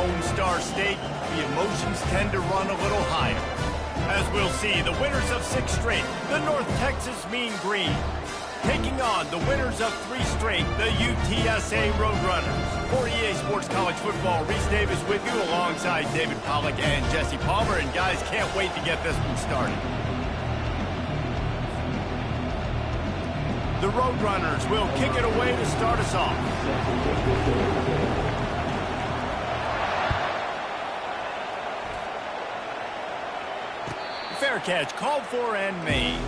Lone Star State, the emotions tend to run a little higher. As we'll see, the winners of 6 straight, the North Texas Mean Green, taking on the winners of 3 straight, the UTSA Roadrunners. For EA Sports College Football, Reese Davis with you alongside David Pollack and Jesse Palmer. And guys, can't wait to get this one started. The Roadrunners will kick it away to start us off. Fair catch called for and made.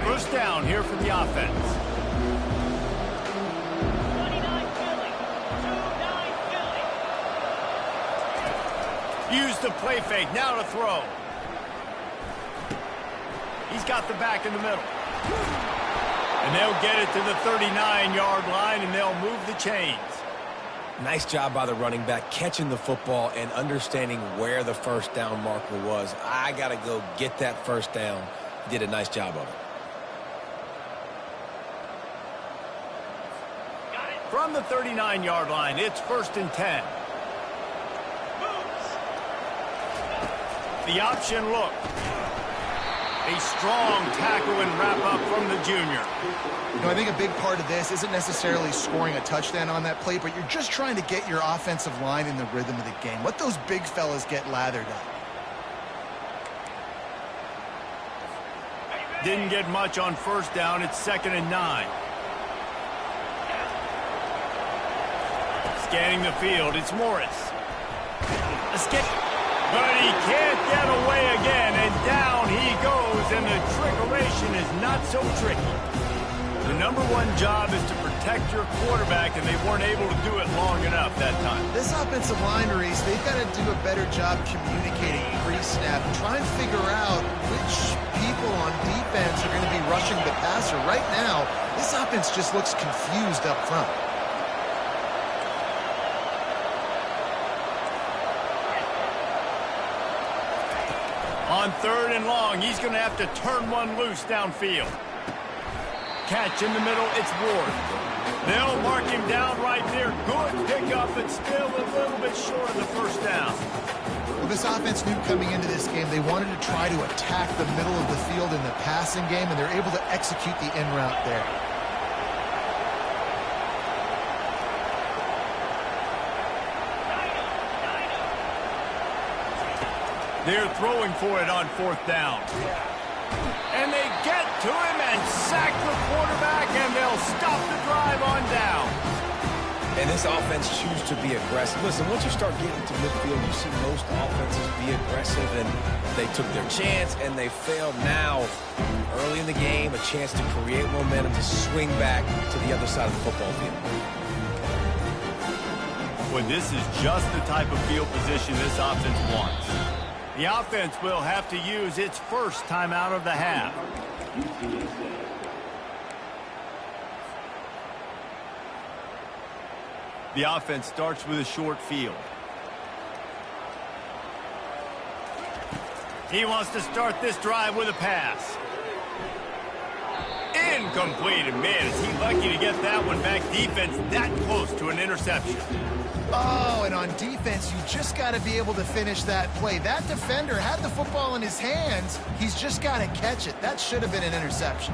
First down here for the offense. Use the play fake, now to throw. He's got the back in the middle. And they'll get it to the 39-yard line, and they'll move the chains. Nice job by the running back, catching the football and understanding where the first down marker was. I got to go get that first down. He did a nice job of it. From the 39-yard line, it's 1st and 10. The option look. A strong tackle and wrap up from the junior. You know, I think a big part of this isn't necessarily scoring a touchdown on that play, but you're just trying to get your offensive line in the rhythm of the game. Let those big fellas get lathered up. Didn't get much on first down. It's 2nd and 9. Scanning the field, it's Morris. Escape. But he can't get away again, and down he goes, and the trickeration is not so tricky. The #1 job is to protect your quarterback, and they weren't able to do it long enough that time. This offensive line, Reese, they've got to do a better job communicating pre-snap and try and figure out which people on defense are going to be rushing the passer. Right now, this offense just looks confused up front. On 3rd and long, he's going to have to turn one loose downfield. Catch in the middle, it's Ward. They'll mark him down right there. Good pickup, but still a little bit short of the first down. Well, this offense knew coming into this game they wanted to try to attack the middle of the field in the passing game, and they're able to execute the in route there. They're throwing for it on 4th down. And they get to him and sack the quarterback, and they'll stop the drive on down. And this offense chooses to be aggressive. Listen, once you start getting to midfield, you see most offenses be aggressive, and they took their chance, and they failed. Now, early in the game, a chance to create momentum, to swing back to the other side of the football field. Well, this is just the type of field position this offense wants. The offense will have to use its first timeout of the half. The offense starts with a short field. He wants to start this drive with a pass. Incomplete, and man, is he lucky to get that one back. Defense that close to an interception. Oh, and on defense, you just got to be able to finish that play. That defender had the football in his hands. He's just got to catch it. That should have been an interception.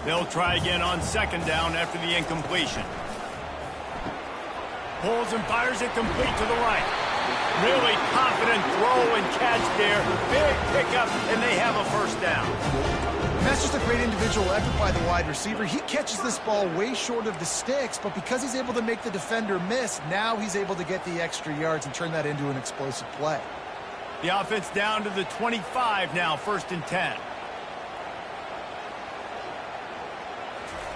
They'll try again on 2nd down after the incompletion. Pulls and fires it complete to the right. Really confident throw and catch there. Big pickup, and they have a first down. And that's just a great individual effort by the wide receiver. He catches this ball way short of the sticks, but because he's able to make the defender miss, now he's able to get the extra yards and turn that into an explosive play. The offense down to the 25 now, 1st and 10.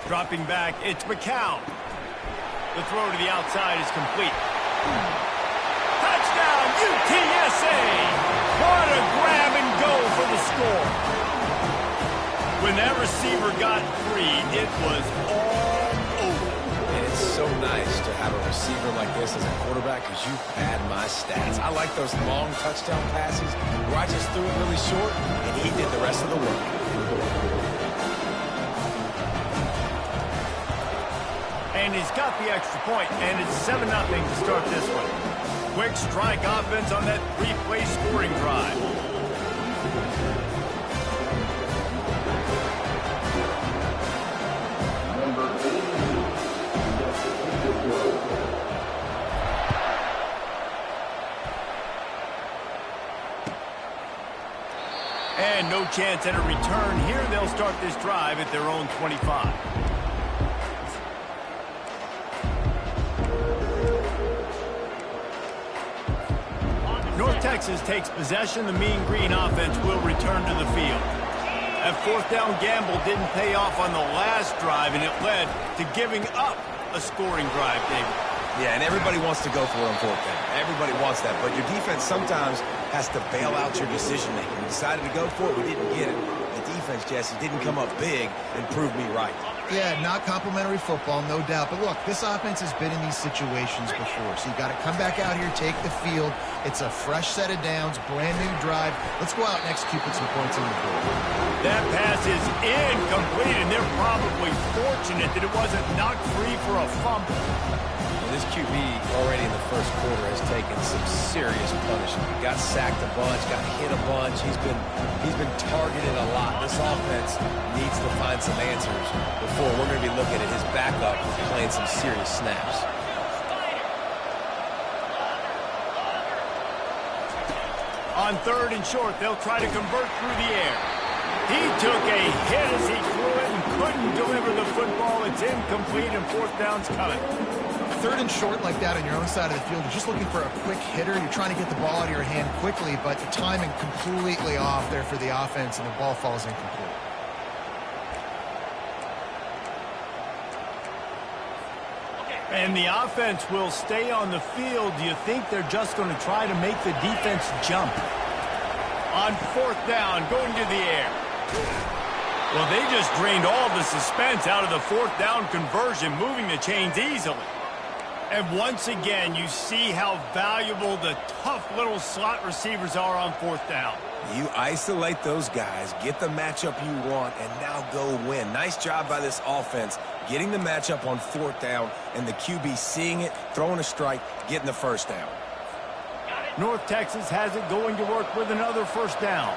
Dropping back, it's McCown. The throw to the outside is complete. Touchdown, UTSA! What a grab and go for the score. When that receiver got free, it was all nice to have a receiver like this as a quarterback because you pad my stats. I like those long touchdown passes where I just threw it really short and he did the rest of the work. And he's got the extra point, and it's 7-0 to start this one. Quick strike offense on that 3-play scoring drive. And no chance at a return here. They'll start this drive at their own 25. North Texas takes possession. The Mean Green offense will return to the field. That fourth down gamble didn't pay off on the last drive, and it led to giving up a scoring drive, David. Yeah, and everybody wants to go for it on fourth down. Everybody wants that, but your defense sometimes has to bail out your decision-making. We decided to go for it. We didn't get it. The defense, Jesse, didn't come up big and prove me right. Yeah, not complimentary football, no doubt. But look, this offense has been in these situations before, so you got to come back out here, take the field. It's a fresh set of downs, brand new drive. Let's go out and execute with some points on the board. That pass is incomplete, and they're probably fortunate that it wasn't knocked free for a fumble. This QB already in the first quarter has taken some serious punishment. Got sacked a bunch, got hit a bunch. He's been targeted a lot. This offense needs to find some answers before we're going to be looking at his backup playing some serious snaps. On 3rd and short, they'll try to convert through the air. He took a hit as he threw it and couldn't deliver the football. It's incomplete, and 4th down's coming. 3rd and short like that on your own side of the field, you're just looking for a quick hitter. You're trying to get the ball out of your hand quickly, but the timing completely off there for the offense, and the ball falls incomplete. And the offense will stay on the field. Do you think they're just going to try to make the defense jump? On 4th down, going to the air. Well, they just drained all the suspense out of the 4th down conversion, moving the chains easily. And once again, you see how valuable the tough little slot receivers are on 4th down. You isolate those guys, get the matchup you want, and now go win. Nice job by this offense, getting the matchup on 4th down, and the QB seeing it, throwing a strike, getting the 1st down. North Texas has it, going to work with another 1st down.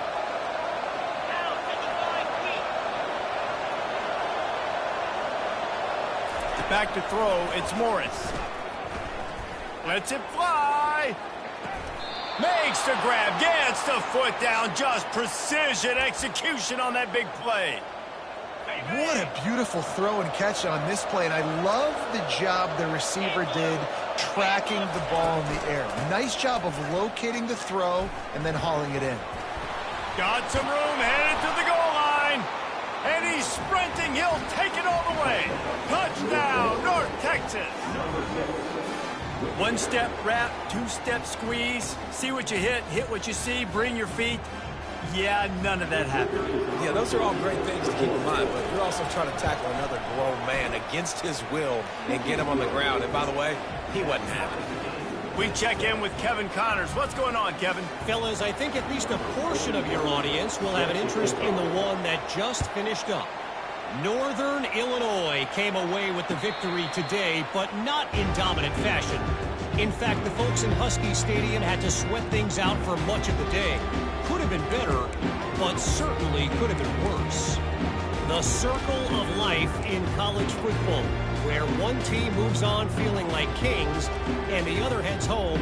Back to throw, it's Morris. Lets it fly. Makes the grab, gets the foot down. Just precision execution on that big play. What a beautiful throw and catch on this play, and I love the job the receiver did tracking the ball in the air. Nice job of locating the throw and then hauling it in. Got some room, headed to the goal line. And he's sprinting. He'll take it all the way. Touchdown, North Texas. 1-step wrap, 2-step squeeze. See what you hit what you see, bring your feet. Yeah, none of that happened. Yeah, those are all great things to keep in mind, but you're also trying to tackle another grown man against his will and get him on the ground. And by the way, he wasn't having it. We check in with Kevin Connors. What's going on, Kevin? Fellas, I think at least a portion of your audience will have an interest in the one that just finished up. Northern Illinois came away with the victory today, but not in dominant fashion. In fact, the folks in Husky Stadium had to sweat things out for much of the day. Could have been better, but certainly could have been worse. The circle of life in college football, where one team moves on feeling like kings and the other heads home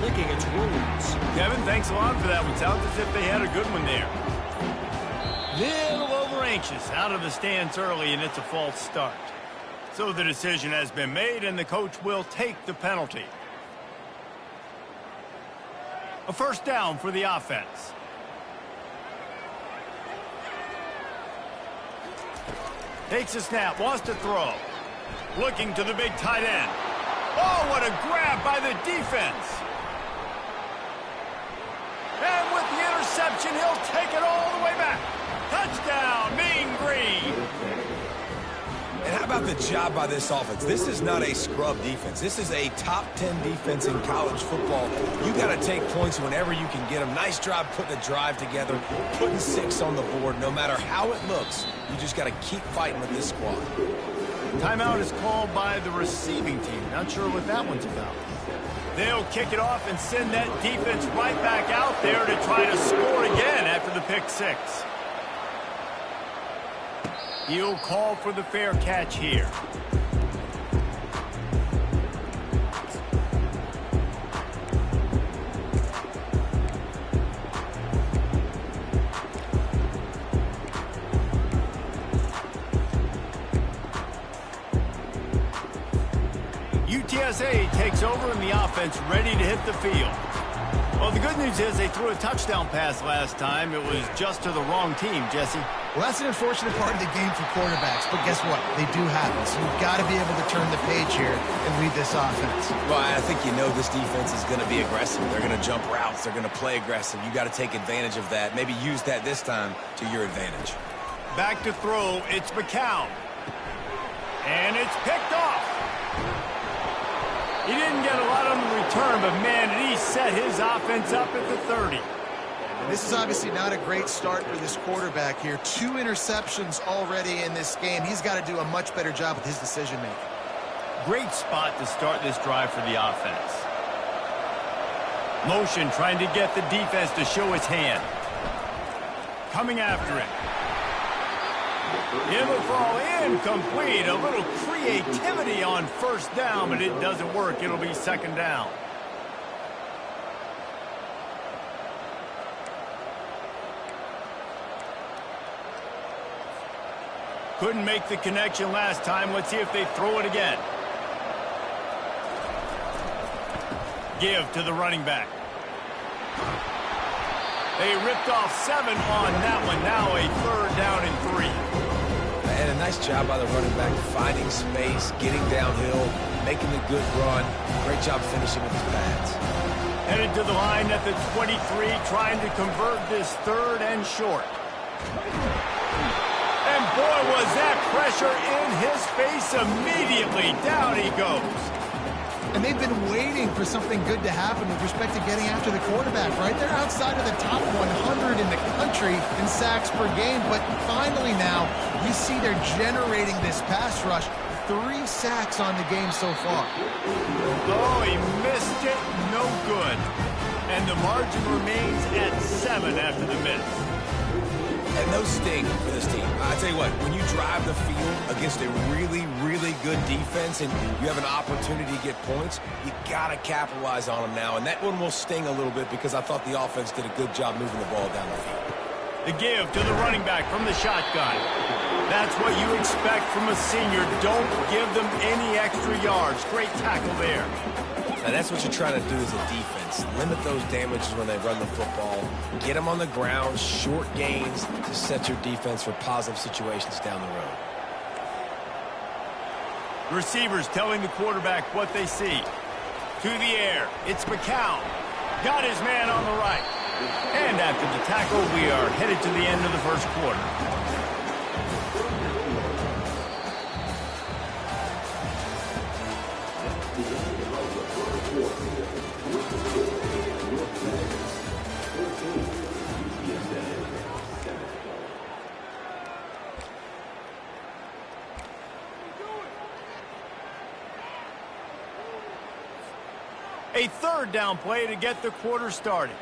licking its wounds. Kevin, thanks a lot for that one. Sounds as if they had a good one there. Little over anxious, out of the stands early, and it's a false start. So the decision has been made, and the coach will take the penalty. A 1st down for the offense. Takes a snap, wants to throw. Looking to the big tight end. Oh, what a grab by the defense. And with the interception, he'll take it all the way back. Touchdown, Mean Green. And how about the job by this offense? This is not a scrub defense. This is a top 10 defense in college football. You got to take points whenever you can get them. Nice job putting a drive together, putting 6 on the board. No matter how it looks, you just got to keep fighting with this squad. Timeout is called by the receiving team. Not sure what that one's about. They'll kick it off and send that defense right back out there to try to score again after the pick 6. He'll call for the fair catch here. UTSA takes over and the offense ready to hit the field. Well, the good news is they threw a touchdown pass last time. It was just to the wrong team, Jesse. Well, that's an unfortunate part of the game for quarterbacks, but guess what? They do happen, so you've got to be able to turn the page here and lead this offense. Well, I think you know this defense is going to be aggressive. They're going to jump routes. They're going to play aggressive. You got to take advantage of that. Maybe use that this time to your advantage. Back to throw, it's McCown. And it's picked off. He didn't get a lot on the return, but man, did he set his offense up at the 30. This is obviously not a great start for this quarterback here. 2 interceptions already in this game. He's got to do a much better job with his decision-making. Great spot to start this drive for the offense. Motion trying to get the defense to show its hand. Coming after it. It will fall incomplete. A little creativity on first down, but it doesn't work. It'll be second down. Couldn't make the connection last time. Let's see if they throw it again. Give to the running back. They ripped off 7 on that one. Now a third down and 3. And a nice job by the running back, finding space, getting downhill, making a good run. Great job finishing with his pads. Headed to the line at the 23, trying to convert this third and short. And boy, was that pressure in his face immediately. Down he goes. And they've been waiting for something good to happen with respect to getting after the quarterback, right? They're outside of the top 100 in the country in sacks per game, but finally now we see they're generating this pass rush. 3 sacks on the game so far. Oh, he missed it. No good. And the margin remains at 7 after the miss. And those sting for this team. I tell you what, when you drive the field against a really, really good defense and you have an opportunity to get points, you got to capitalize on them now. And that one will sting a little bit because I thought the offense did a good job moving the ball down the field. The give to the running back from the shotgun. That's what you expect from a senior. Don't give them any extra yards. Great tackle there. Now that's what you're trying to do as a defense. Limit those damages when they run the football. Get them on the ground, short gains to set your defense for positive situations down the road. Receivers telling the quarterback what they see. To the air, it's McCown. Got his man on the right. And after the tackle, we are headed to the end of the first quarter. A third down play to get the quarter started.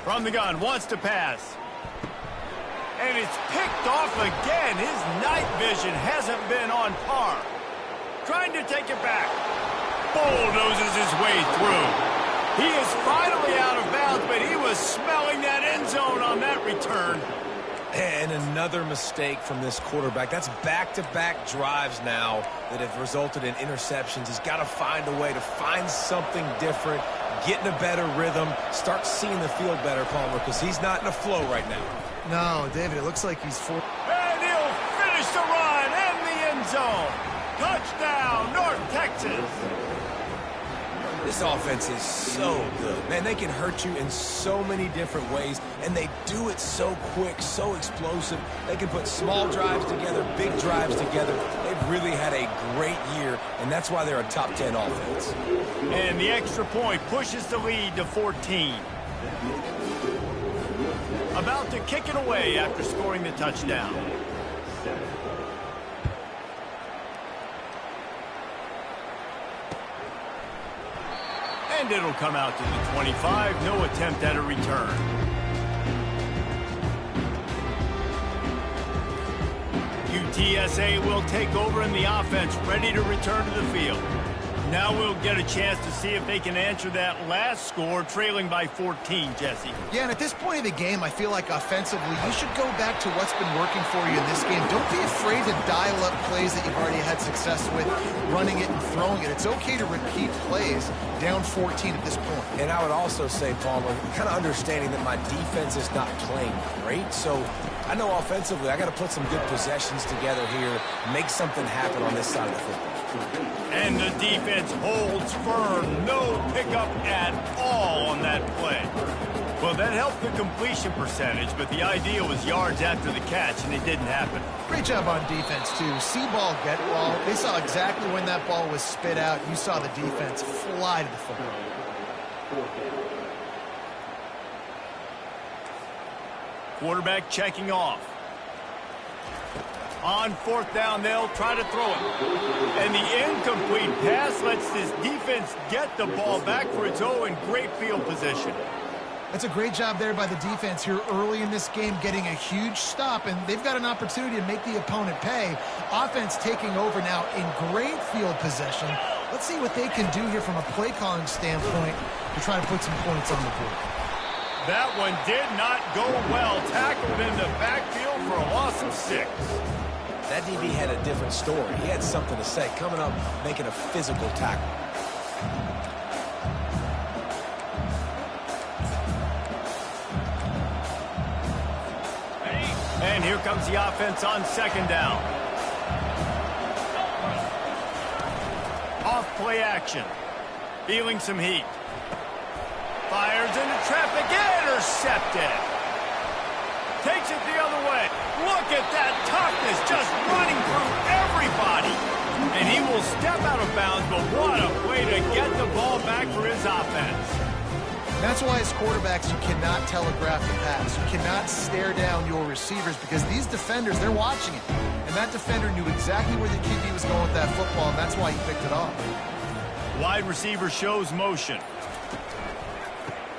From the gun, wants to pass. And it's picked off again. His night vision hasn't been on par. Trying to take it back. Bulldozes his way through. He is finally out of bounds, but he was smelling that end zone on that return. And another mistake from this quarterback. That's back-to-back drives now that have resulted in interceptions. He's got to find a way to find something different, get in a better rhythm, start seeing the field better, Palmer, because he's not in a flow right now. No, David, it looks like he's full. And he'll finish the run and the end zone. Touchdown, North Texas. This offense is so good. Man, they can hurt you in so many different ways, and they do it so quick, so explosive. They can put small drives together, big drives together. They've really had a great year, and that's why they're a top 10 offense. And the extra point pushes the lead to 14. About to kick it away after scoring the touchdown. And it'll come out to the 25. No attempt at a return. UTSA will take over in the offense, ready to return to the field. Now we'll get a chance to see if they can answer that last score, trailing by 14, Jesse. Yeah, and at this point of the game, I feel like offensively, you should go back to what's been working for you in this game. Don't be afraid to dial up plays that you've already had success with, running it and throwing it. It's okay to repeat plays down 14 at this point. And I would also say, Palmer, kind of understanding that my defense is not playing great, so I know offensively I got to put some good possessions together here, make something happen on this side of the football. And the defense holds firm. No pickup at all on that play. Well, that helped the completion percentage, but the idea was yards after the catch, and it didn't happen. Great job on defense, too. See ball, get ball. They saw exactly when that ball was spit out. You saw the defense fly to the football. Quarterback checking off. On fourth down, they'll try to throw it. And the incomplete pass lets this defense get the ball back for its own in great field position. That's a great job there by the defense here early in this game, getting a huge stop, and they've got an opportunity to make the opponent pay. Offense taking over now in great field possession. Let's see what they can do here from a play calling standpoint to try to put some points on the board. That one did not go well. Tackled in the backfield for a loss of 6. That DB had a different story. He had something to say, coming up, making a physical tackle. And here comes the offense on second down. Off play action. Feeling some heat. Fires into traffic. Intercepted. Takes it the other way. Look at that toughness just running through everybody. And he will step out of bounds, but what a way to get the ball back for his offense. That's why as quarterbacks, you cannot telegraph the pass. You cannot stare down your receivers because these defenders, they're watching it. And that defender knew exactly where the QB was going with that football, and that's why he picked it off. Wide receiver shows motion.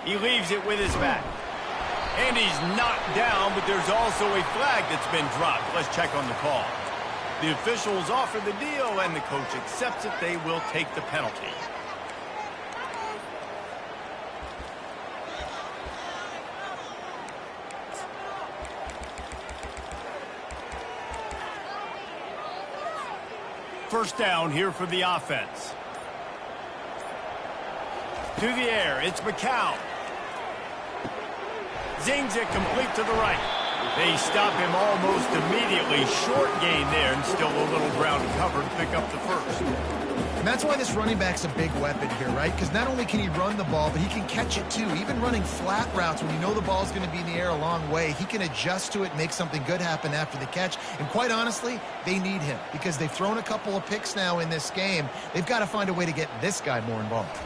He leaves it with his back. And he's knocked down, but there's also a flag that's been dropped. Let's check on the call. The officials offer the deal, and the coach accepts it. They will take the penalty. First down here for the offense. To the air, it's McCown. Zings it complete to the right. They stop him almost immediately. Short gain there, and still a little ground covered to pick up the first. And that's why this running back's a big weapon here, right? Because not only can he run the ball, but he can catch it too. Even running flat routes when you know the ball's going to be in the air a long way, he can adjust to it, make something good happen after the catch. And quite honestly, they need him because they've thrown a couple of picks now in this game. They've got to find a way to get this guy more involved.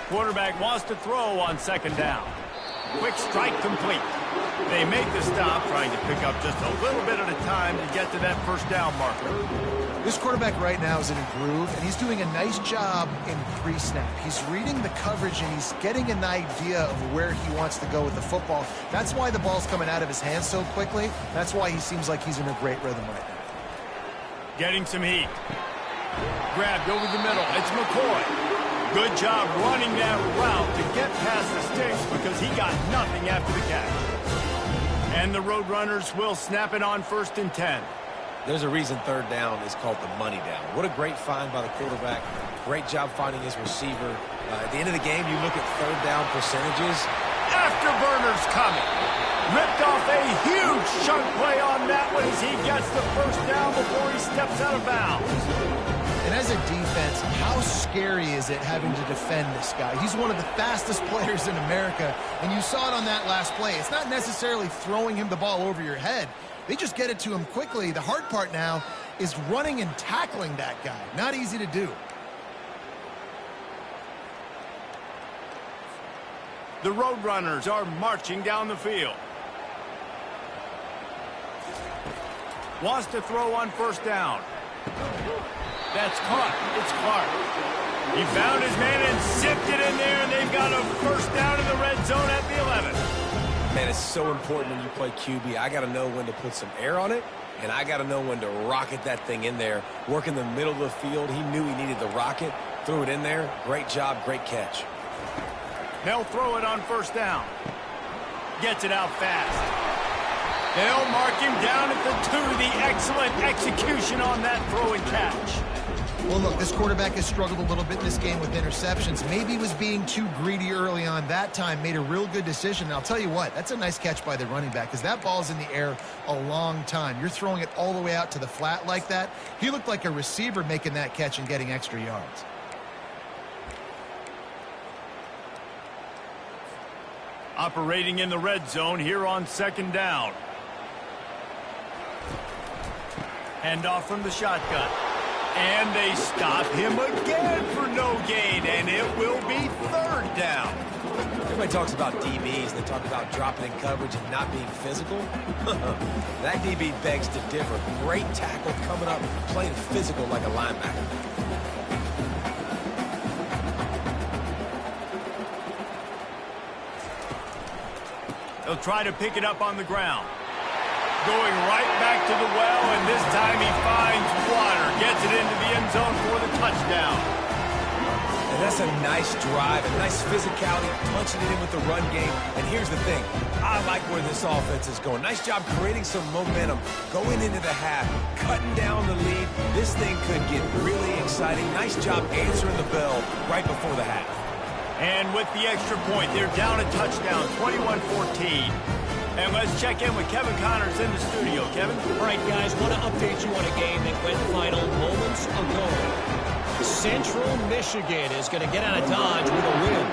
Quarterback wants to throw on second down. Quick strike complete. They make the stop, trying to pick up just a little bit at a time to get to that first down marker. This quarterback right now is in a groove, and he's doing a nice job in pre-snap. He's reading the coverage, and he's getting an idea of where he wants to go with the football. That's why the ball's coming out of his hands so quickly. That's why he seems like he's in a great rhythm right now. Getting some heat. Grabbed over the middle. It's McCoy. Good job running that route to get past the sticks because he got nothing after the catch. And the Roadrunners will snap it on 1st and 10. There's a reason third down is called the money down. What a great find by the quarterback. Great job finding his receiver. At the end of the game, you look at third down percentages. Afterburners coming. Ripped off a huge chunk play on that one as he gets the first down before he steps out of bounds. And as a defense, how scary is it having to defend this guy? He's one of the fastest players in America, and you saw it on that last play. It's not necessarily throwing him the ball over your head. They just get it to him quickly. The hard part now is running and tackling that guy. Not easy to do. The Roadrunners are marching down the field. Wants to throw on first down. That's caught. It's Clark. He found his man and zipped it in there, and they've got a first down in the red zone at the 11. Man, it's so important when you play QB. I got to know when to put some air on it, and I got to know when to rocket that thing in there. Work in the middle of the field. He knew he needed the rocket. Threw it in there. Great job, great catch. They'll throw it on first down. Gets it out fast. They'll mark him down at the 2. The excellent execution on that throw and catch. Well, look, this quarterback has struggled a little bit in this game with interceptions. Maybe he was being too greedy early on that time, made a real good decision. And I'll tell you what, that's a nice catch by the running back because that ball's in the air a long time. You're throwing it all the way out to the flat like that. He looked like a receiver making that catch and getting extra yards. Operating in the red zone here on second down. Handoff from the shotgun. And they stop him again for no gain, and it will be third down. Everybody talks about DBs. They talk about dropping in coverage and not being physical. That DB begs to differ. Great tackle coming up, playing physical like a linebacker. They'll try to pick it up on the ground. Going right back to the well, and this time he finds water. Gets it into the end zone for the touchdown. And that's a nice drive, a nice physicality, punching it in with the run game. And here's the thing. I like where this offense is going. Nice job creating some momentum, going into the half, cutting down the lead. This thing could get really exciting. Nice job answering the bell right before the half. And with the extra point, they're down a touchdown, 21-14. And let's check in with Kevin Connors in the studio. Kevin? All right, guys, want to update you on a game that went final moments ago. Central Michigan is going to get out of Dodge with a win.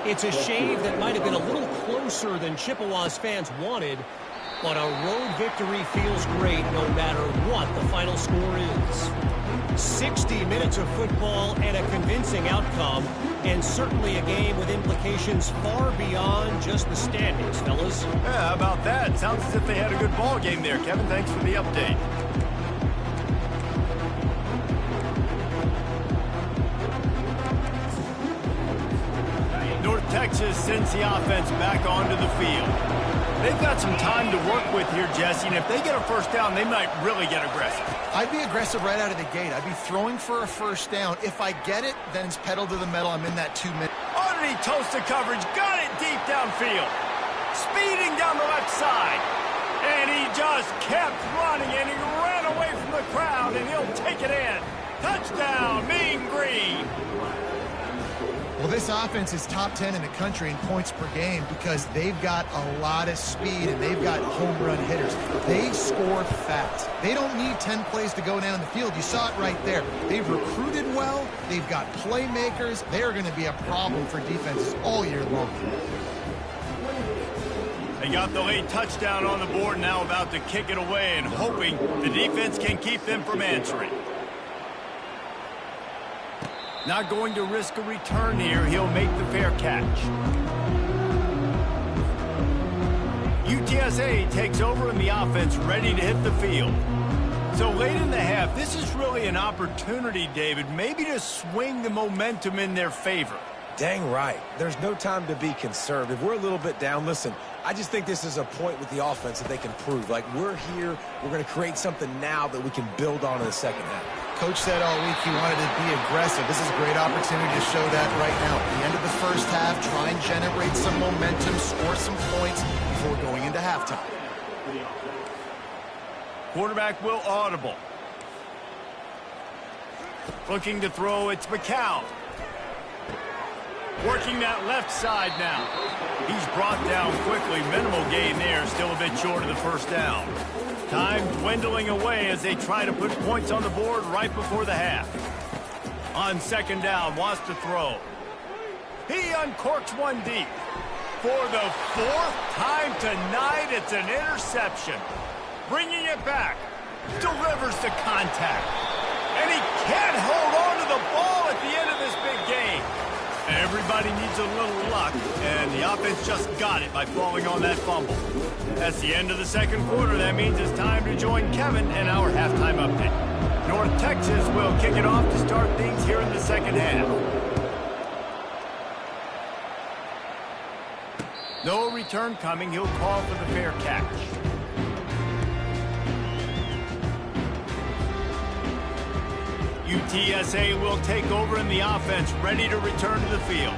It's a shave that might have been a little closer than Chippewa's fans wanted, but a road victory feels great no matter what the final score is. 60 minutes of football and a convincing outcome, and certainly a game with implications far beyond just the standings, fellas. Yeah, how about that? Sounds as if they had a good ball game there, Kevin. Thanks for the update. North Texas sends the offense back onto the field. They've got some time to work with here, Jesse, and if they get a first down, they might really get aggressive. I'd be aggressive right out of the gate. I'd be throwing for a first down. If I get it, then it's pedal to the metal. I'm in that 2 minute. Underneath toasted coverage, got it deep downfield. Speeding down the left side. And he just kept running, and he ran away from the crowd, and he'll take it in. Touchdown, Mean Green. Well, this offense is top 10 in the country in points per game because they've got a lot of speed and they've got home run hitters. They score fast. They don't need 10 plays to go down the field. You saw it right there. They've recruited well. They've got playmakers. They are going to be a problem for defenses all year long. They got the late touchdown on the board, now about to kick it away and hoping the defense can keep them from answering. Not going to risk a return here. He'll make the fair catch. UTSA takes over in the offense, ready to hit the field. So late in the half, this is really an opportunity, David, maybe to swing the momentum in their favor. Dang right. There's no time to be conservative. We're a little bit down. Listen, I just think this is a point with the offense that they can prove. Like, we're here, we're going to create something now that we can build on in the second half. Coach said all week he wanted to be aggressive. This is a great opportunity to show that right now. At the end of the first half, try and generate some momentum, score some points before going into halftime. Quarterback will audible. Looking to throw, it's McCown. Working that left side now. He's brought down quickly. Minimal gain there, still a bit short of the first down. Time dwindling away as they try to put points on the board right before the half. On second down, wants to throw. He uncorks one deep. For the fourth time tonight, it's an interception. Bringing it back. Delivers the contact. And he can't hold on to the ball at the end of this big game. Everybody needs a little luck, and the offense just got it by falling on that fumble. That's the end of the second quarter. That means it's time to join Kevin and our halftime update. North Texas will kick it off to start things here in the second half. No return coming. He'll call for the fair catch. UTSA will take over in the offense, ready to return to the field.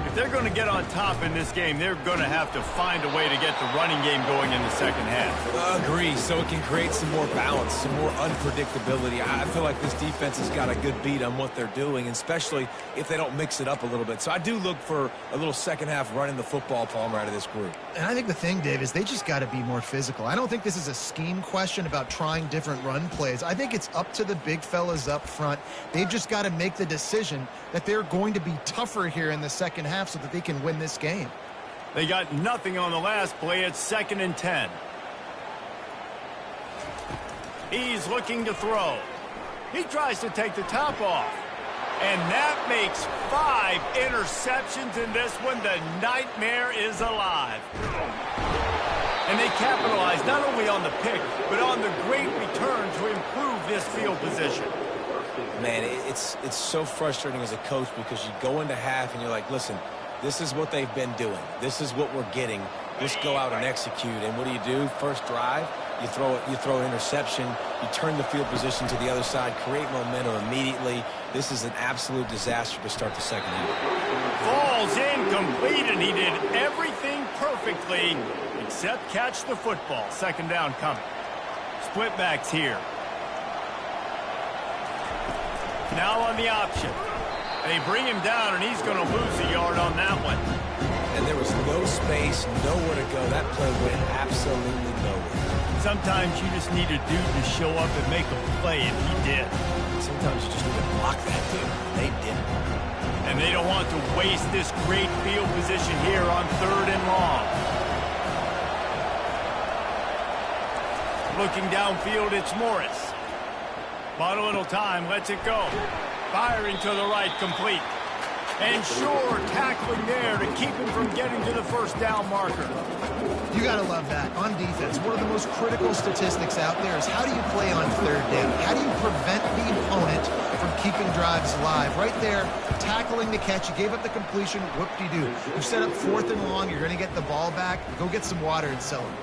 If they're going to get on top in this game, they're going to have to find a way to get the running game going in the second half. Agree, so it can create some more balance, some more unpredictability. I feel like this defense has got a good beat on what they're doing, especially if they don't mix it up a little bit. So I do look for a little second half running the football, Palmer, out of this group. And I think the thing, Dave, is they just got to be more physical. I don't think this is a scheme question about trying different run plays. I think it's up to the big fellas up front. They've just got to make the decision that they're going to be tougher here in the second half so that they can win this game. They got nothing on the last play. It's 2nd and 10. He's looking to throw. He tries to take the top off. And that makes 5 interceptions in this one. The nightmare is alive. And they capitalize not only on the pick, but on the great return to improve this field position. Man, it's so frustrating as a coach because you go into half and you're like, listen, this is what they've been doing. This is what we're getting. Just go out and execute. And what do? First drive, you throw an interception, you turn the field position to the other side, create momentum immediately. This is an absolute disaster to start the second half. Falls incomplete, and he did everything perfectly except catch the football. Second down coming. Split backs here. Now on the option. They bring him down, and he's going to lose a yard on that one. And there was no space, nowhere to go. That play went absolutely nowhere. Sometimes you just need a dude to show up and make a play, and he did. Sometimes you just need to block that dude. They didn't. And they don't want to waste this great field position here on 3rd and long. Looking downfield, it's Morris. Bought a little time, lets it go. Firing to the right, complete. And sure, tackling there to keep him from getting to the first down marker. You got to love that. On defense, one of the most critical statistics out there is how do you play on 3rd down? How do you prevent the opponent from keeping drives alive? Right there, tackling the catch. You gave up the completion. Whoop-de-doo. You set up 4th and long. You're going to get the ball back. Go get some water and celebrate.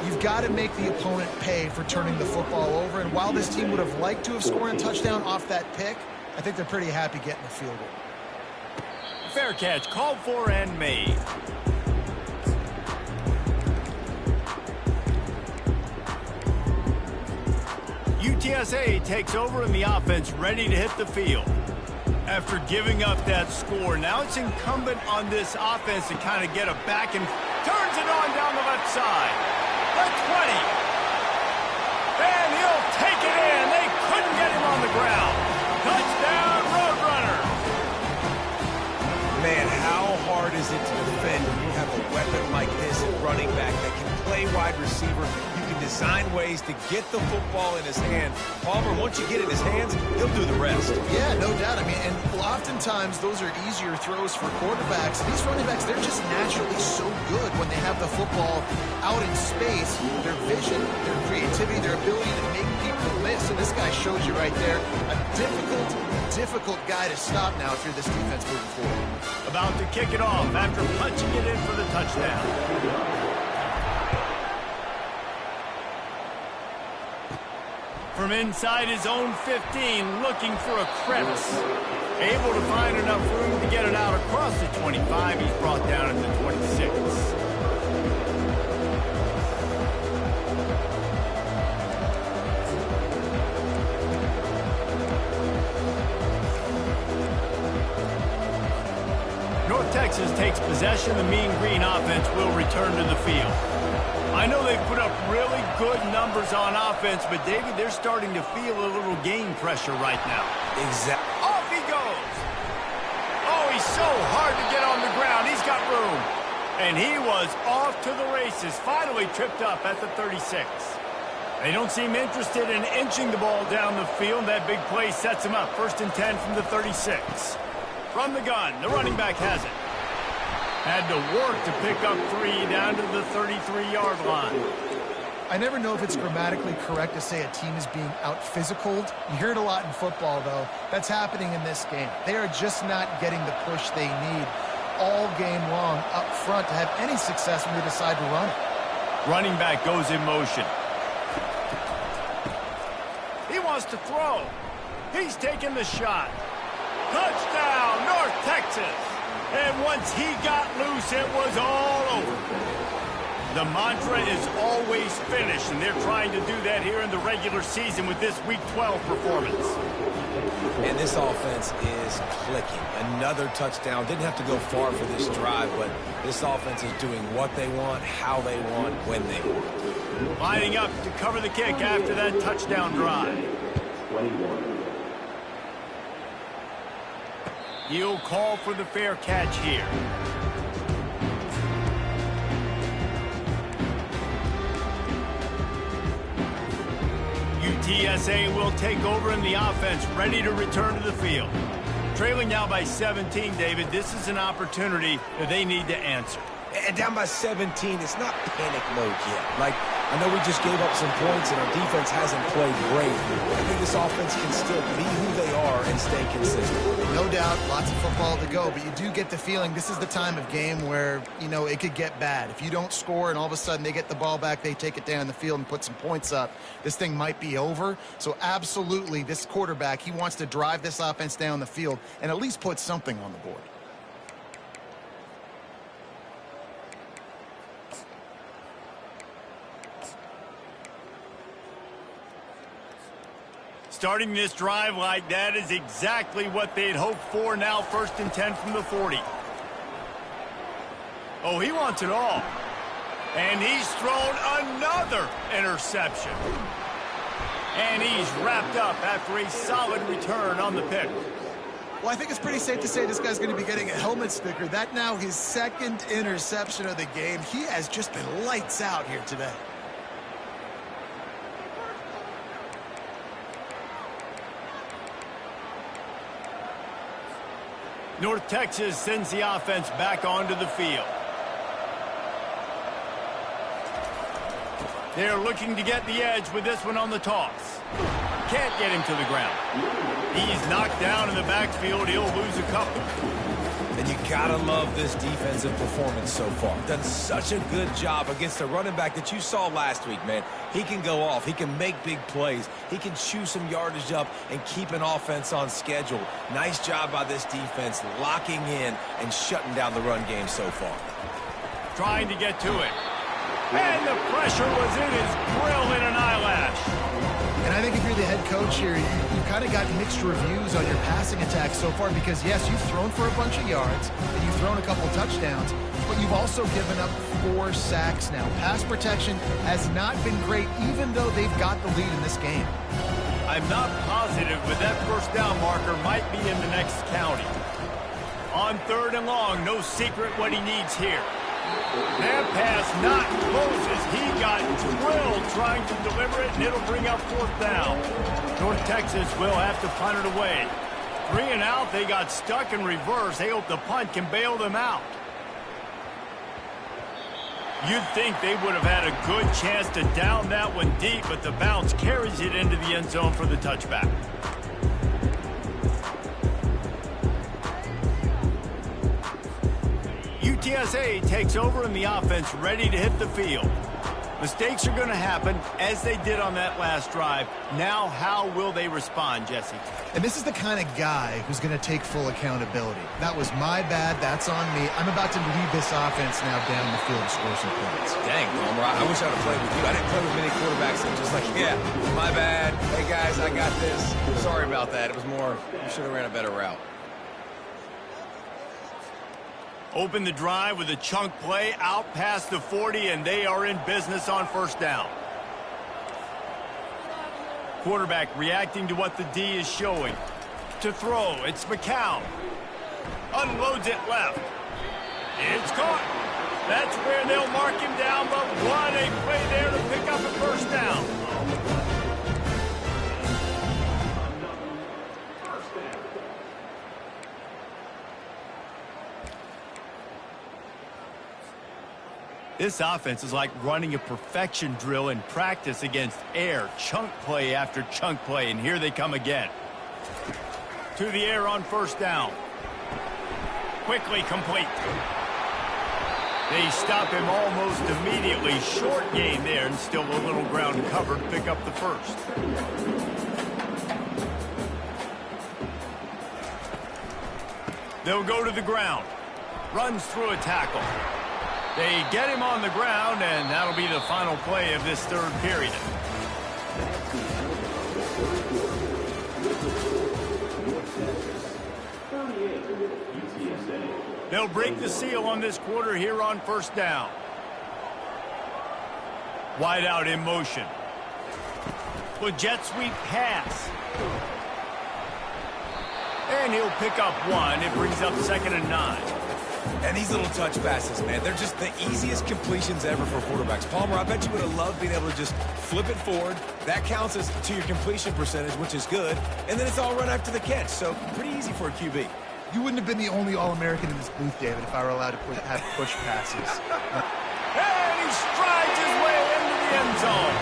You've got to make the opponent pay for turning the football over. And while this team would have liked to have scored a touchdown off that pick, I think they're pretty happy getting the field goal. Fair catch, called for and made. UTSA takes over in the offense, ready to hit the field. After giving up that score, now it's incumbent on this offense to kind of get it back and turns it on down the left side. The 20. And he'll take it in. They couldn't get him on the ground. Touchdown, Roadrunner. Man, how hard is it to defend when you have a weapon like this at running back that can play wide receiver? You can design ways to get the football in his hand. Palmer, once you get it in his hands, he'll do the rest. Yeah, no doubt. I mean, and oftentimes those are easier throws for quarterbacks. These running backs, they're just naturally so good when they have the football out in space. Their vision, their creativity, their ability to make people miss. And this guy shows you right there a difficult guy to stop now if you're this defense moving forward. About to kick it off after punching it in for the touchdown. From inside his own 15, looking for a crevice. Able to find enough room to get it out across the 25. He's brought down at the 26. North Texas takes possession. The Mean Green offense will return to the field. I know they've put up really good numbers on offense, but David, they're starting to feel a little game pressure right now. Exactly. Off he goes. Oh, he's so hard to get on the ground. He's got room. And he was off to the races, finally tripped up at the 36. They don't seem interested in inching the ball down the field. That big play sets him up. 1st and 10 from the 36. From the gun, the running back has it. Had to work to pick up 3 down to the 33-yard line. I never know if it's grammatically correct to say a team is being out-physicaled. You hear it a lot in football, though. That's happening in this game. They are just not getting the push they need all game long up front to have any success when they decide to run it. Running back goes in motion. He wants to throw. He's taking the shot. Touchdown, North Texas. And once he got loose, it was all over. The mantra is always finish, and they're trying to do that here in the regular season with this Week 12 performance. And this offense is clicking. Another touchdown. Didn't have to go far for this drive, but this offense is doing what they want, how they want, when they want. Lining up to cover the kick after that touchdown drive. 21. He'll call for the fair catch here. UTSA will take over in the offense, ready to return to the field. Trailing now by 17, David, this is an opportunity that they need to answer. And down by 17, it's not panic mode yet. Like, I know we just gave up some points and our defense hasn't played great. I think this offense can still be who they are and stay consistent. No doubt, lots of football to go, but you do get the feeling this is the time of game where, you know, it could get bad. If you don't score and all of a sudden they get the ball back, they take it down the field and put some points up, this thing might be over. So absolutely, this quarterback, he wants to drive this offense down the field and at least put something on the board. Starting this drive like that is exactly what they'd hoped for. Now 1st and 10 from the 40. Oh, he wants it all. And he's thrown another interception. And he's wrapped up after a solid return on the pick. Well, I think it's pretty safe to say this guy's going to be getting a helmet sticker. That now his 2nd interception of the game. He has just been lights out here today. North Texas sends the offense back onto the field. They're looking to get the edge with this one on the toss. Can't get him to the ground. He's knocked down in the backfield. He'll lose a couple. And you gotta love this defensive performance so far. Done such a good job against a running back that you saw last week, man. He can go off. He can make big plays. He can chew some yardage up and keep an offense on schedule. Nice job by this defense locking in and shutting down the run game so far. Trying to get to it. And the pressure was in his grill in an eyelash. And I think if you're the head coach here, you've kind of got mixed reviews on your passing attack so far because, yes, you've thrown for a bunch of yards and you've thrown a couple touchdowns, but you've also given up 4 sacks now. Pass protection has not been great, even though they've got the lead in this game. I'm not positive, but that first down marker might be in the next county. On 3rd and long, no secret what he needs here. That pass not close as he got drilled trying to deliver it, and it'll bring up 4th down. North Texas will have to punt it away. 3 and out, they got stuck in reverse. They hope the punt can bail them out. You'd think they would have had a good chance to down that one deep, but the bounce carries it into the end zone for the touchback. UTSA takes over in the offense, ready to hit the field. Mistakes are going to happen, as they did on that last drive. Now, how will they respond, Jesse? And this is the kind of guy who's going to take full accountability. That was my bad. That's on me. I'm about to lead this offense now down the field and score some points. Dang, Homer, I wish I'd have played with you. I didn't play with many quarterbacks that just like, yeah, my bad. Hey, guys, I got this. Sorry about that. It was more, you should have ran a better route. Open the drive with a chunk play out past the 40, and they are in business on first down. Quarterback reacting to what the D is showing. To throw, it's McCown. Unloads it left. It's caught. That's where they'll mark him down, but what a play there to pick up a first down. This offense is like running a perfection drill in practice against air, chunk play after chunk play, and here they come again. To the air on first down. Quickly complete. They stop him almost immediately. Short gain there, and still a little ground covered. Pick up the first. They'll go to the ground. Runs through a tackle. They get him on the ground, and that'll be the final play of this third period. They'll break the seal on this quarter here on first down. Wide out in motion. With jet sweep pass. And he'll pick up one. It brings up 2nd and 9. And these little touch passes, man, they're just the easiest completions ever for quarterbacks. Palmer, I bet you would have loved being able to just flip it forward. That counts as to your completion percentage, which is good. And then it's all run after the catch, so pretty easy for a QB. You wouldn't have been the only All-American in this booth, David, if I were allowed to have push passes. And he strides his way into the end zone.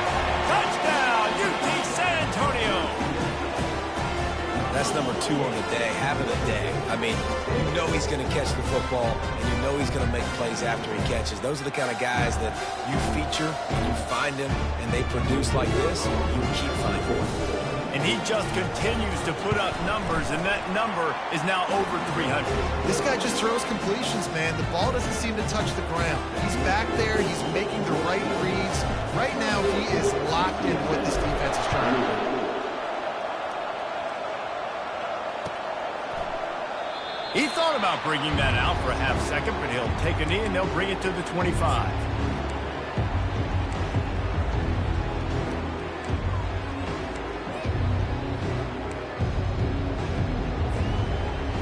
Touchdown, UT San Antonio. That's number 2 on the day, having a day. I mean, you know he's going to catch the football, and you know he's going to make plays after he catches. Those are the kind of guys that you feature, and you find them, and they produce like this, you keep finding them. And he just continues to put up numbers, and that number is now over 300. This guy just throws completions, man. The ball doesn't seem to touch the ground. He's back there. He's making the right reads. Right now, he is locked in what this defense is trying to do. He thought about bringing that out for a half second, but he'll take a knee, and they'll bring it to the 25.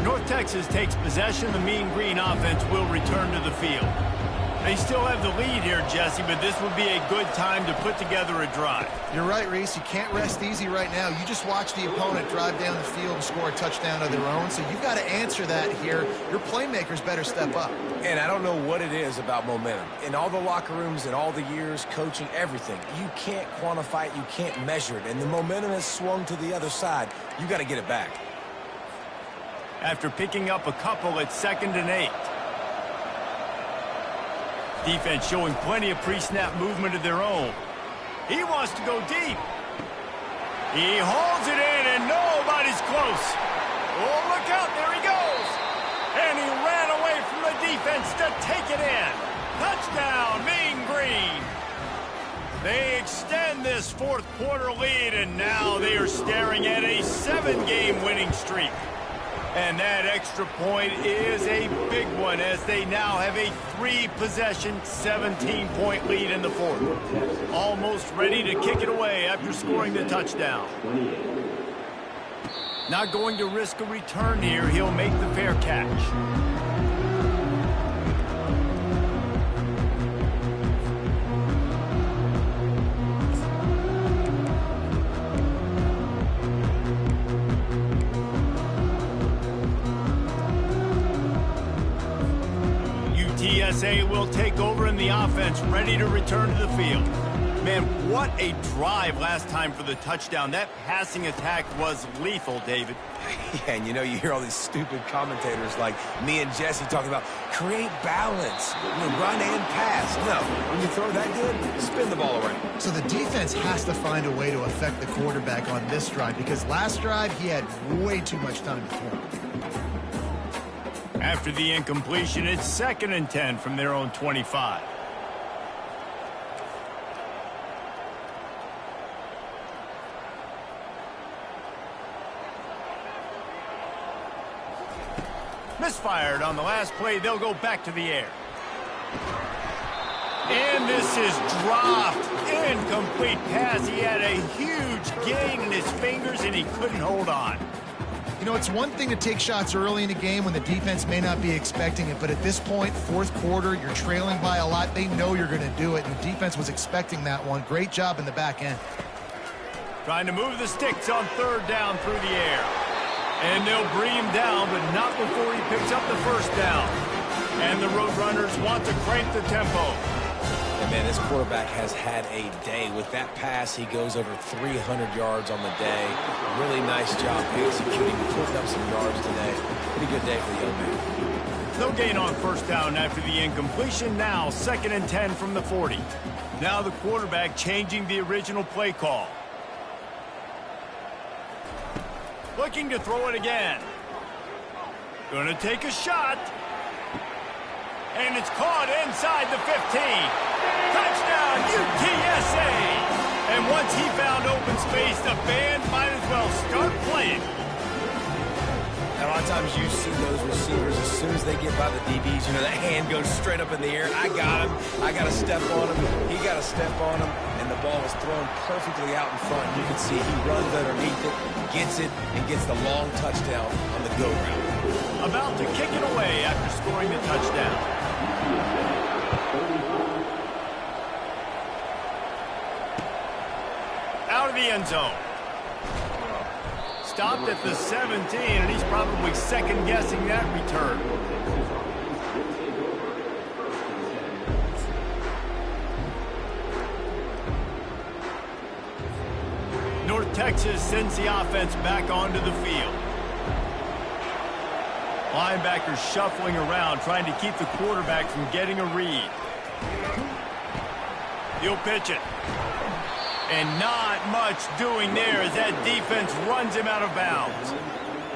North Texas takes possession. The Mean Green offense will return to the field. They still have the lead here, Jesse, but this would be a good time to put together a drive. You're right, Reese. You can't rest easy right now. You just watch the opponent drive down the field and score a touchdown of their own, so you've got to answer that here. Your playmakers better step up. And I don't know what it is about momentum. In all the locker rooms, in all the years, coaching, everything, you can't quantify it, you can't measure it, and the momentum has swung to the other side. You got to get it back. After picking up a couple, it's 2nd and 8. Defense showing plenty of pre-snap movement of their own. He wants to go deep. He holds it in, and nobody's close. Oh, look out, there he goes. And he ran away from the defense to take it in. Touchdown, Mean Green. They extend this fourth quarter lead, and now they are staring at a 7-game winning streak. And that extra point is a big one, as they now have a 3-possession, 17-point lead in the fourth. Almost ready to kick it away after scoring the touchdown. Not going to risk a return here. He'll make the fair catch. UTSA will take over in the offense, ready to return to the field. Man, what a drive last time for the touchdown. That passing attack was lethal, David. Yeah, and you know, you hear all these stupid commentators like me and Jesse talking about create balance, run and pass. No, when you throw that good, spin the ball around. So the defense has to find a way to affect the quarterback on this drive, because last drive he had way too much time to throw. After the incompletion, it's 2nd and 10 from their own 25. Misfired on the last play. They'll go back to the air. And this is dropped. Incomplete pass. He had a huge gain in his fingers, and he couldn't hold on. You know, it's one thing to take shots early in a game when the defense may not be expecting it, but at this point, fourth quarter, you're trailing by a lot. They know you're going to do it, and the defense was expecting that one. Great job in the back end. Trying to move the sticks on third down through the air. And they'll bring him down, but not before he picks up the first down. And the Roadrunners want to crank the tempo. And man, this quarterback has had a day. With that pass, he goes over 300 yards on the day. Really nice job executing, putting up some yards today. Pretty good day for the young man. No gain on first down after the incompletion. Now 2nd and 10 from the 40. Now the quarterback changing the original play call. Looking to throw it again. Going to take a shot. And it's caught inside the 15. Touchdown, UTSA! And once he found open space, the band might as well start playing. A lot of times you see those receivers, as soon as they get by the DBs, you know, that hand goes straight up in the air. I got him. I got to step on him. He got to step on him. And the ball was thrown perfectly out in front. You can see he runs underneath it, gets it, and gets the long touchdown on the go route. About to kick it away after scoring the touchdown. Out of the end zone. Stopped at the 17, and he's probably second-guessing that return. North Texas sends the offense back onto the field. Linebackers shuffling around, trying to keep the quarterback from getting a read. He'll pitch it. And not much doing there as that defense runs him out of bounds.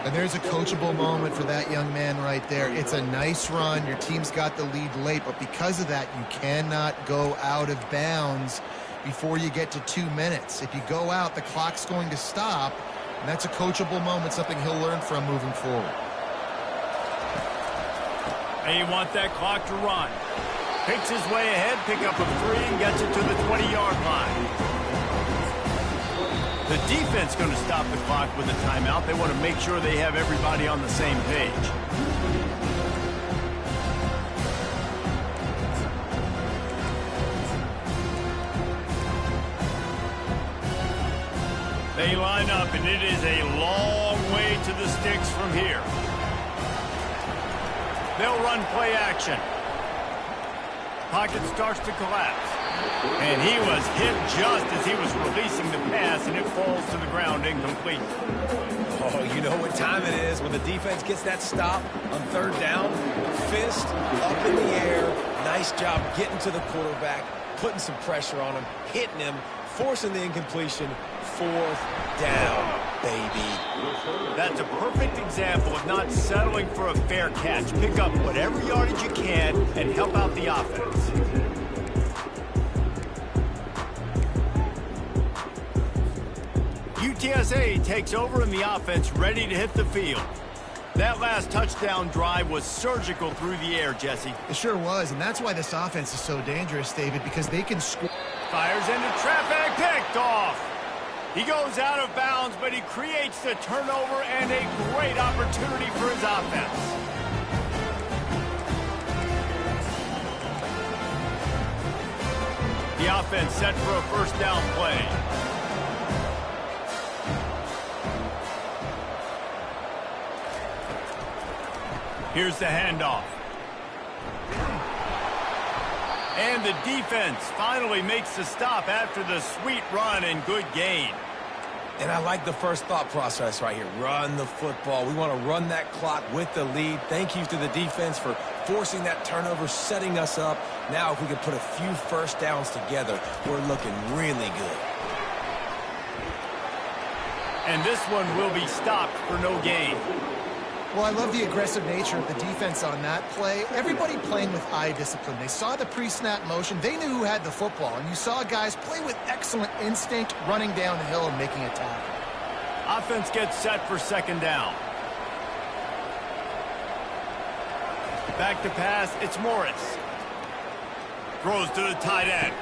And there's a coachable moment for that young man right there. It's a nice run. Your team's got the lead late, but because of that, you cannot go out of bounds before you get to 2 minutes. If you go out, the clock's going to stop, and that's a coachable moment, something he'll learn from moving forward. They want that clock to run. Picks his way ahead, pick up a 3, and gets it to the 20-yard line. The defense going to stop the clock with a timeout. They want to make sure they have everybody on the same page. They line up, and it is a long way to the sticks from here. They'll run play action. Pocket starts to collapse. And he was hit just as he was releasing the pass, and it falls to the ground incomplete. Oh, you know what time it is when the defense gets that stop on third down. Fist up in the air. Nice job getting to the quarterback, putting some pressure on him, hitting him, forcing the incompletion. 4th down, baby. That's a perfect example of not settling for a fair catch. Pick up whatever yardage you can and help out the offense. UTSA takes over in the offense, ready to hit the field. That last touchdown drive was surgical through the air, Jesse. It sure was, and that's why this offense is so dangerous, David, because they can score. Fires into traffic, picked off. He goes out of bounds, but he creates the turnover and a great opportunity for his offense. The offense set for a first down play. Here's the handoff. And the defense finally makes the stop after the sweet run and good gain. And I like the first thought process right here. Run the football. We want to run that clock with the lead. Thank you to the defense for forcing that turnover, setting us up. Now if we can put a few first downs together, we're looking really good. And this one will be stopped for no gain. Well, I love the aggressive nature of the defense on that play. Everybody playing with eye discipline. They saw the pre-snap motion. They knew who had the football. And you saw guys play with excellent instinct, running down the hill and making a tackle. Offense gets set for second down. Back to pass, it's Morris. Throws to the tight end.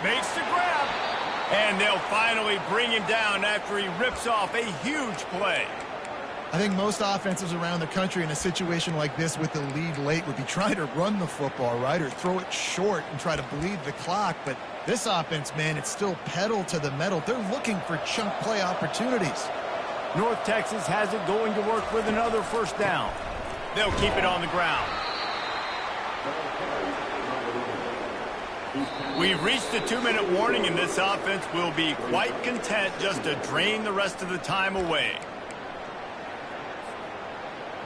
Makes the grab. And they'll finally bring him down after he rips off a huge play. I think most offenses around the country in a situation like this with the lead late would be trying to run the football, right, or throw it short and try to bleed the clock. But this offense, man, it's still pedal to the metal. They're looking for chunk play opportunities. North Texas has it going to work with another first down. They'll keep it on the ground. We've reached a 2-minute warning, and this offense will be quite content just to drain the rest of the time away.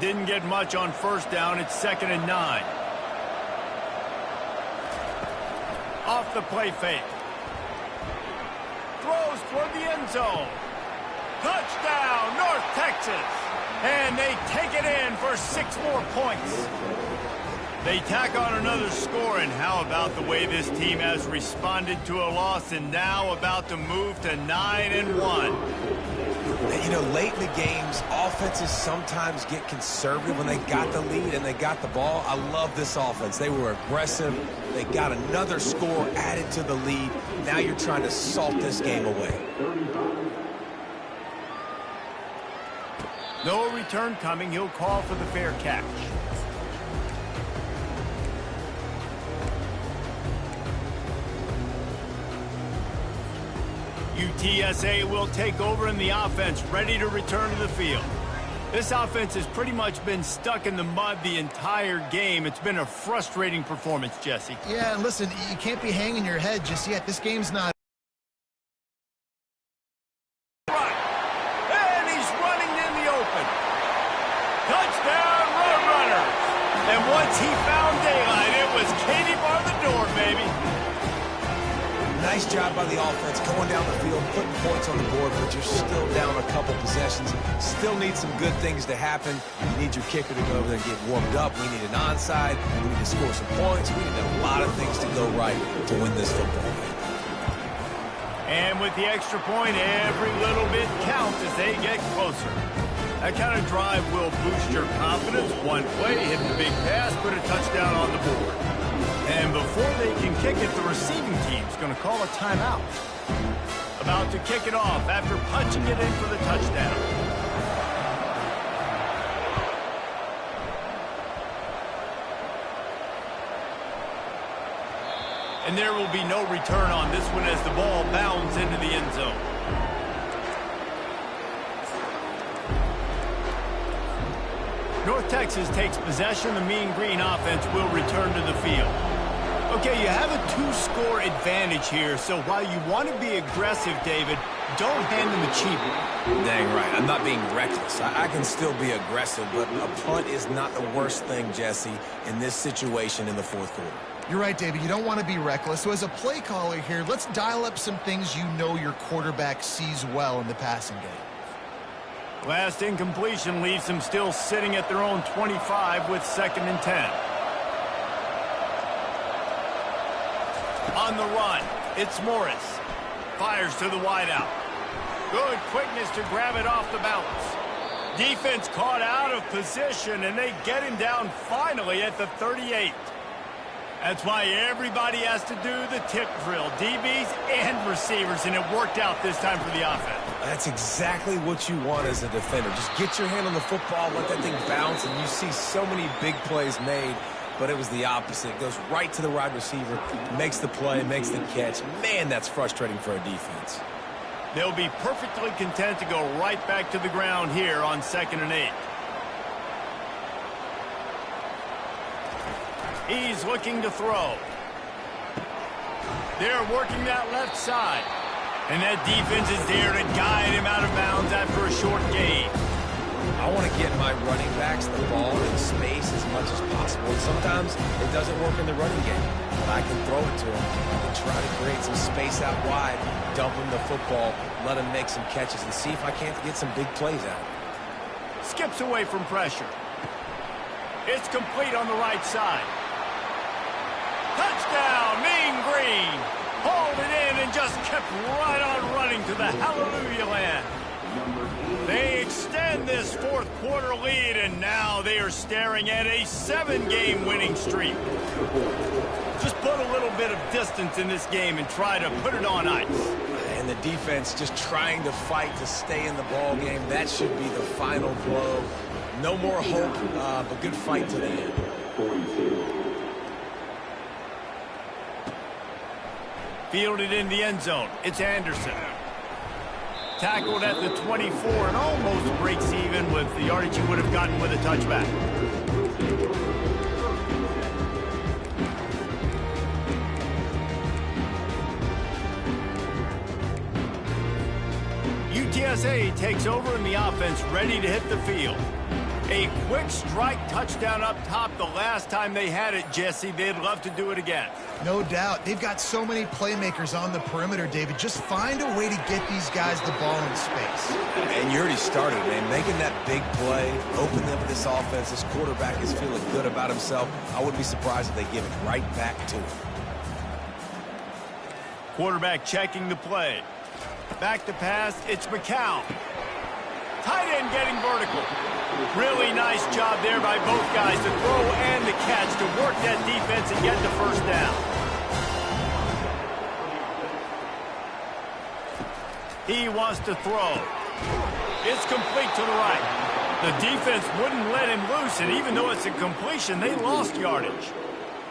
Didn't get much on first down. It's 2nd and 9. Off the play fake. Throws toward the end zone. Touchdown, North Texas. And they take it in for 6 more points. They tack on another score, and how about the way this team has responded to a loss and now about to move to 9-1. You know, late in the games, offenses sometimes get conservative when they got the lead and they got the ball. I love this offense. They were aggressive. They got another score added to the lead. Now you're trying to salt this game away. No return coming. He'll call for the fair catch. UTSA will take over in the offense, ready to return to the field. This offense has pretty much been stuck in the mud the entire game. It's been a frustrating performance, Jesse. Yeah, and listen, you can't be hanging your head just yet. This game's not. And he's running in the open. Touchdown, Roadrunners. And once he found daylight, it was Katie bar the door, baby. Nice job by the offense going down the field, putting points on the board, but you're still down a couple possessions. Still need some good things to happen. You need your kicker to go over there and get warmed up. We need an onside. We need to score some points. We need a lot of things to go right to win this football game. And with the extra point, every little bit counts as they get closer. That kind of drive will boost your confidence. One play, hit the big pass, put a touchdown on the board. And before they can kick it, the receiving team's going to call a timeout. About to kick it off after punching it in for the touchdown. And there will be no return on this one as the ball bounds into the end zone. North Texas takes possession. The Mean Green offense will return to the field. Okay, you have a 2-score advantage here, so while you want to be aggressive, David, don't hand them a cheap one. Dang right. I'm not being reckless. I can still be aggressive, but a punt is not the worst thing, Jesse, in this situation in the fourth quarter. You're right, David. You don't want to be reckless. So as a play caller here, let's dial up some things you know your quarterback sees well in the passing game. Last incompletion leaves them still sitting at their own 25 with 2nd and 10. On the run, it's Morris. Fires to the wideout. Good quickness to grab it off the balance. Defense caught out of position, and they get him down finally at the 38. That's why everybody has to do the tip drill, DBs and receivers, and it worked out this time for the offense. That's exactly what you want as a defender. Just get your hand on the football, let that thing bounce, and you see so many big plays made, but it was the opposite. It goes right to the wide receiver, makes the play, makes the catch. Man, that's frustrating for a defense. They'll be perfectly content to go right back to the ground here on 2nd and 8. He's looking to throw. They're working that left side. And that defense is there to guide him out of bounds after a short gain. I want to get my running backs the ball in space as much as possible. And sometimes it doesn't work in the running game. But I can throw it to him. I can try to create some space out wide, dump him the football, let him make some catches, and see if I can't get some big plays out. Skips away from pressure. It's complete on the right side. Touchdown, Mean Green. Hauled it in and just kept right on running to the hallelujah land. They extend this fourth quarter lead, and now they are staring at a 7-game winning streak. Just put a little bit of distance in this game and try to put it on ice. And the defense just trying to fight to stay in the ball game. That should be the final blow. No more hope, but good fight to the end. Fielded in the end zone. It's Anderson. Tackled at the 24 and almost breaks even with the yardage he would have gotten with a touchback. UTSA takes over and the offense ready to hit the field. A quick strike touchdown up top the last time they had it, Jesse. They'd love to do it again. No doubt. They've got so many playmakers on the perimeter, David. Just find a way to get these guys the ball in space. And you already started, man. Making that big play, opening up this offense. This quarterback is feeling good about himself. I wouldn't be surprised if they give it right back to him. Quarterback checking the play. Back to pass, it's McCown. Tight end getting vertical. Really nice job there by both guys, the throw and the catch, to work that defense and get the first down. He wants to throw. It's complete to the right. The defense wouldn't let him loose, and even though it's a completion, they lost yardage.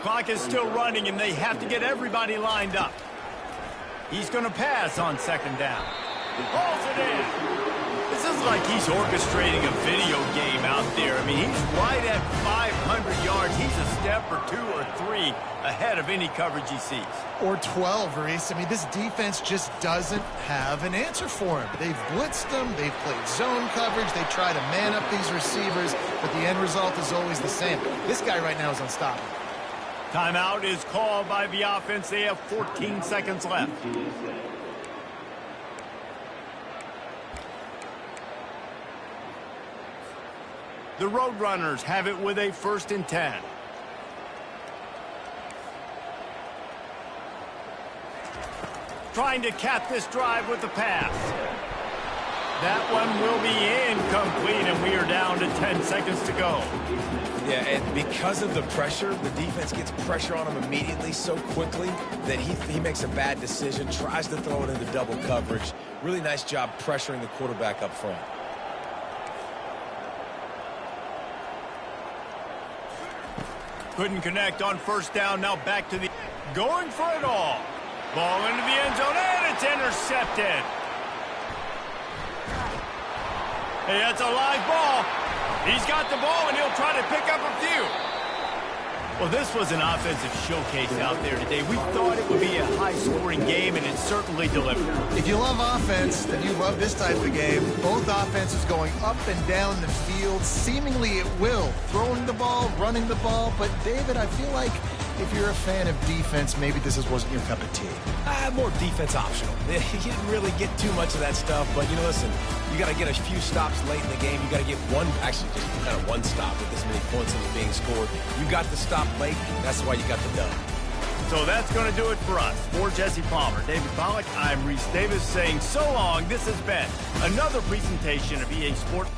Clock is still running, and they have to get everybody lined up. He's going to pass on second down. Hauls it in. This is like he's orchestrating a video game out there. I mean, he's right at 500 yards. He's a step or 2 or 3 ahead of any coverage he sees. Or 12, Reese. I mean, this defense just doesn't have an answer for him. They've blitzed them. They've played zone coverage. They try to man up these receivers, but the end result is always the same. This guy right now is unstoppable. Timeout is called by the offense. They have 14 seconds left. The Roadrunners have it with a 1st and 10. Trying to cap this drive with the pass. That one will be incomplete, and we are down to 10 seconds to go. Yeah, and because of the pressure, the defense gets pressure on him immediately so quickly that he makes a bad decision, tries to throw it into double coverage. Really nice job pressuring the quarterback up front. Couldn't connect on first down. Now back to the... Going for it all. Ball into the end zone, and it's intercepted. Hey, that's a live ball. He's got the ball, and he'll try to pick up a few. Well, this was an offensive showcase out there today. We thought it would be a high-scoring game, and it certainly delivered. If you love offense, then you love this type of game. Both offenses going up and down the field, seemingly at will. Throwing the ball, running the ball. But, David, I feel like if you're a fan of defense, maybe this wasn't your cup of tea. More defense optional. You didn't really get too much of that stuff, but, you know, listen, you got to get a few stops late in the game. You got to get one, actually just kind of one stop with this many points that was being scored. You got the stop late. That's why you got the dub. So that's going to do it for us. For Jesse Palmer, David Pollack, I'm Reese Davis saying so long. This has been another presentation of EA Sports.